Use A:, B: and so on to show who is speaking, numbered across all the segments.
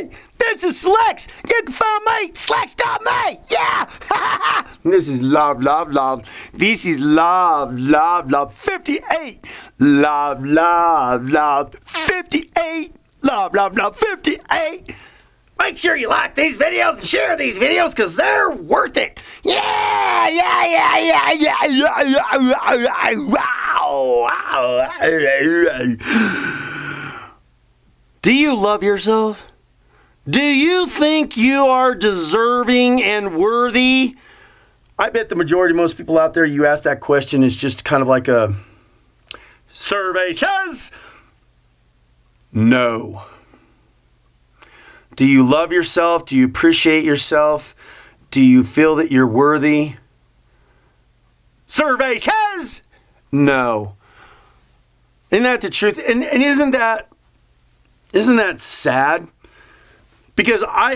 A: Hey, this is Slex. You can find me, Slex.me. Yeah. This is love, love, love. This is love, love, love. 58. Love, love, love. 58. Love, love, love. 58. Make sure you like these videos and share these videos because they're worth it. Yeah, yeah, yeah, yeah, yeah, yeah, yeah, wow. Do you love yourself? Do you think you are deserving and worthy? I bet the majority of most people out there, you ask that question, is just kind of like a survey says no. Do you love yourself? Do you appreciate yourself? Do you feel that you're worthy? Survey says no. Isn't that the truth? And isn't that sad? Because I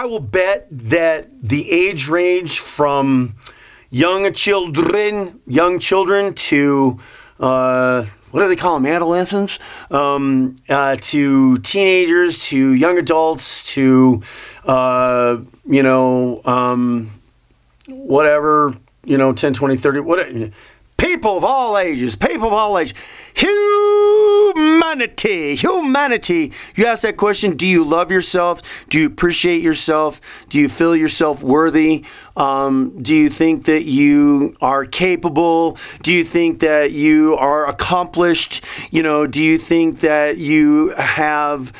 A: will bet that the age range from young children to what do they call them? Adolescents, to teenagers, to young adults, to whatever, 10, 20, 30, whatever. People of all ages. Humanity. You ask that question, do you love yourself? Do you appreciate yourself? Do you feel yourself worthy? Do you think that you are capable? Do you think that you are accomplished? Do you think that you have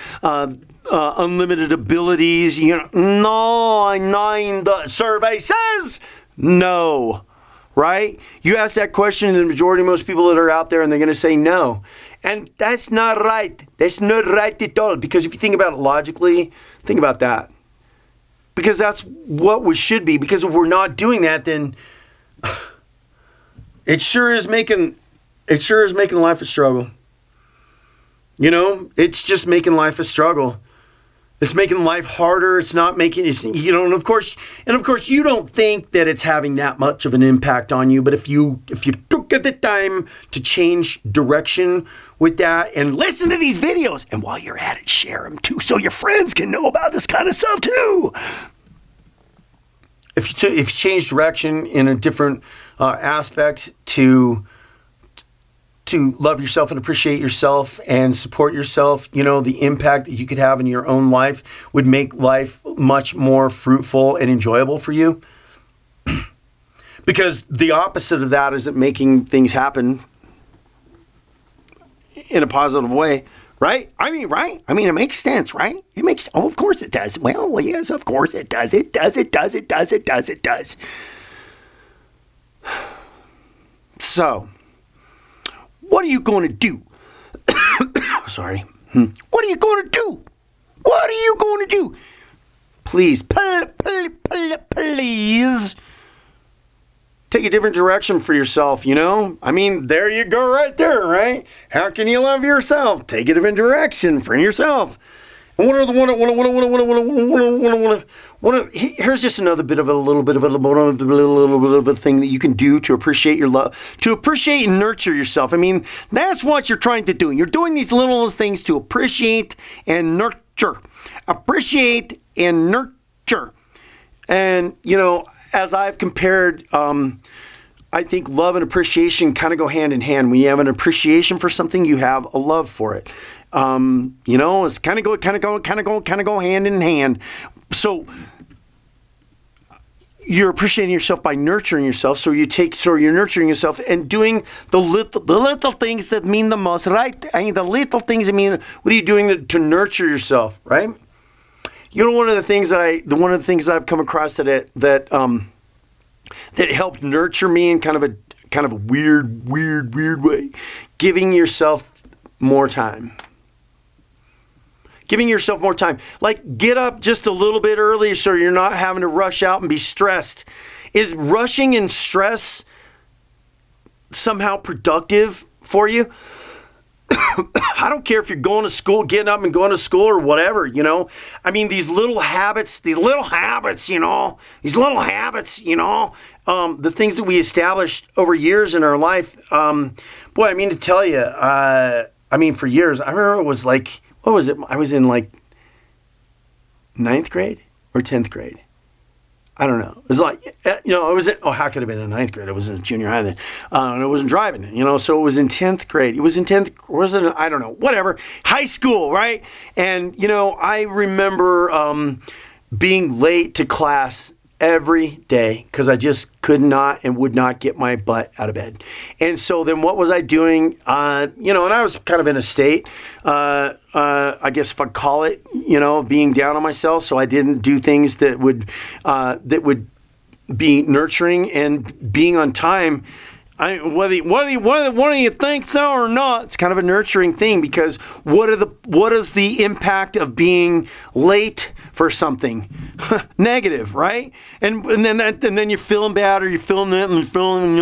A: unlimited abilities? No, the survey says no. Right? You ask that question, and the majority of most people that are out there, and they're going to say no. And that's not right. That's not right at all. Because if you think about it logically, think about that. Because that's what we should be. Because if we're not doing that, then it sure is making life a struggle. It's just making life a struggle. It's making life harder. It's not making it, and of course, you don't think that it's having that much of an impact on you. But if you took the time to change direction with that and listen to these videos, and while you're at it, share them too, so your friends can know about this kind of stuff too. If you change direction in a different aspect to love yourself and appreciate yourself and support yourself, the impact that you could have in your own life would make life much more fruitful and enjoyable for you. Because the opposite of that isn't making things happen in a positive way, right? Right? It makes sense, right? Of course it does. Well, yes, of course it does. It does. So, what are you going to do? Sorry. What are you going to do? Please take a different direction for yourself, there you go right there, right? How can you love yourself? Take a different direction for yourself. And here's just another bit of a little bit of a thing that you can do to appreciate your love, to appreciate and nurture yourself. That's what you're trying to do. You're doing these little things to appreciate and nurture. Appreciate and nurture. And, as I've compared, I think love and appreciation kind of go hand in hand. When you have an appreciation for something, you have a love for it. It's kind of go hand in hand. So you're appreciating yourself by nurturing yourself. So you're nurturing yourself and doing the little things that mean the most, right? The little things that mean. What are you doing to nurture yourself, right? One of the things that I've come across that helped nurture me in kind of a weird way, giving yourself more time. Giving yourself more time. Like, get up just a little bit early so you're not having to rush out and be stressed. Is rushing and stress somehow productive for you? I don't care if you're going to school, getting up and going to school or whatever, these little habits, the things that we established over years in our life, to tell you, for years, I remember it was like, what was it? I was in like 9th grade or 10th grade. I don't know. It was like, it was how could it have been in 9th grade? It was in junior high then. And it wasn't driving, so it was in 10th grade. It was in 10th, was it? I don't know, whatever. High school, right? And, I remember being late to class every day because I just could not and would not get my butt out of bed. And so then what was I doing? And I was kind of in a state, I guess if I'd call it, being down on myself. So I didn't do things that would be nurturing and being on time. Whether you think so or not, it's kind of a nurturing thing because what is the impact of being late for something? Negative, right? And then you're feeling bad or you're feeling that and you're feeling and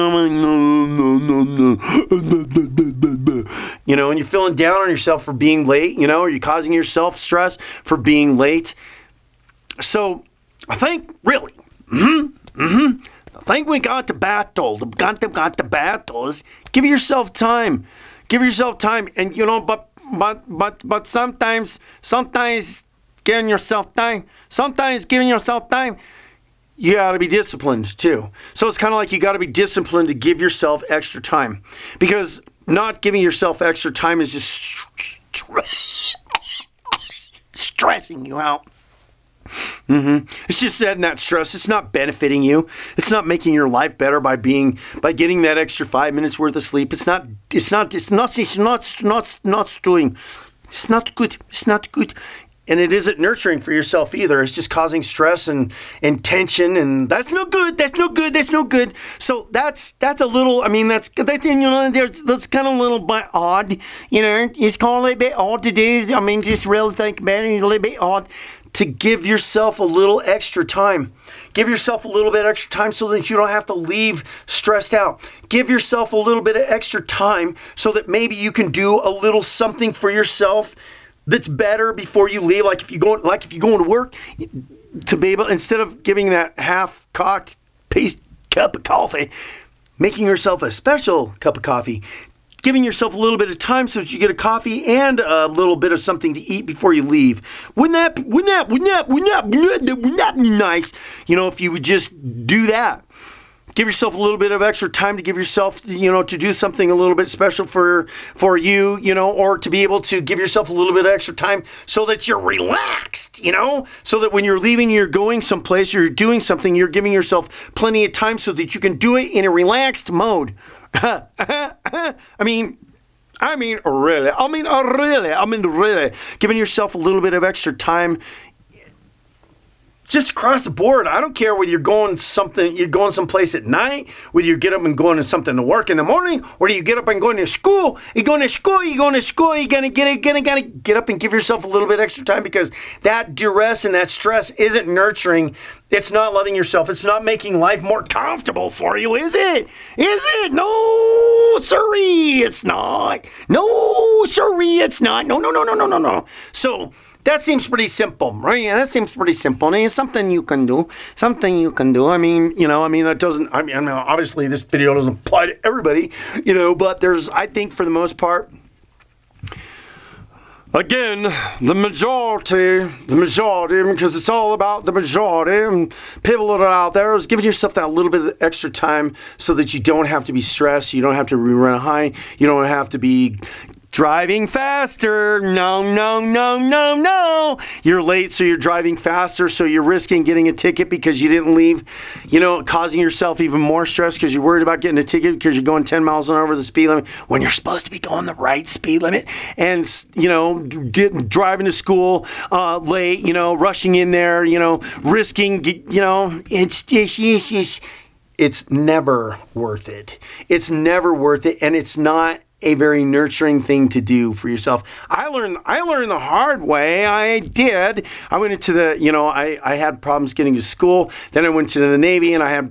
A: you're feeling down on yourself for being late, or you're causing yourself stress for being late. So I think really, I think we got the battle. Got the battles. Give yourself time. Give yourself time. And but sometimes giving yourself time. Sometimes giving yourself time. You got to be disciplined too. So it's kind of like you got to be disciplined to give yourself extra time, because not giving yourself extra time is just stressing you out. It's just adding that stress. It's not benefiting you. It's not making your life better by getting that extra 5 minutes worth of sleep. It's not good. It's not good. And it isn't nurturing for yourself either. It's just causing stress and tension, and that's no good. That's no good. That's no good. So that's a little. That's kind of a little bit odd. It's kind of a little bit odd to do. Just really think about it. It's a little bit odd to give yourself a little extra time. Give yourself a little bit extra time so that you don't have to leave stressed out. Give yourself a little bit of extra time so that maybe you can do a little something for yourself that's better before you leave. Like if you're going to work, to be able, instead of giving that half-cocked paste cup of coffee, making yourself a special cup of coffee. Giving yourself a little bit of time so that you get a coffee and a little bit of something to eat before you leave. Wouldn't that be nice? If you would just do that. Give yourself a little bit of extra time to give yourself, to do something a little bit special for you, or to be able to give yourself a little bit of extra time so that you're relaxed, so that when you're leaving, you're going someplace, or you're doing something, you're giving yourself plenty of time so that you can do it in a relaxed mode. Really. Giving yourself a little bit of extra time just across the board. I don't care whether you're going someplace at night, whether you get up and going to something to work in the morning, or you get up and going to school. You're going to school. You gotta get up and give yourself a little bit extra time, because that duress and that stress isn't nurturing. It's not loving yourself. It's not making life more comfortable for you, is it? Is it? No, sorry, it's not. No, sorry, it's not. No. So that seems pretty simple, right? Yeah, that seems pretty simple. And it's something you can do. That doesn't, obviously this video doesn't apply to everybody, but I think for the most part, again, the majority, because it's all about the majority, and people that are out there, is giving yourself that little bit of extra time so that you don't have to be stressed, you don't have to run high, you don't have to be driving faster. No. You're late, so you're driving faster, so you're risking getting a ticket because you didn't leave, causing yourself even more stress because you're worried about getting a ticket because you're going 10 miles an hour over the speed limit when you're supposed to be going the right speed limit. And, driving to school late, rushing in there, risking, it's never worth it. It's never worth it, and it's not a very nurturing thing to do for yourself. I learned the hard way. I did. I went into I had problems getting to school. Then I went to the Navy, and I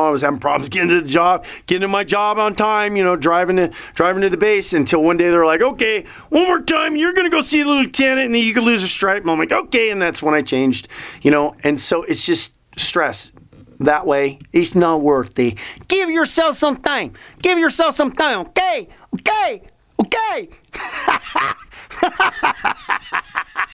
A: was having problems getting to my job on time, driving to the base, until one day they're like, okay, one more time, you're going to go see the lieutenant, and then you could lose a stripe. And I'm like, okay. And that's when I changed, and so it's just stress. That way, it's not worth it. Give yourself some time. Okay? Okay.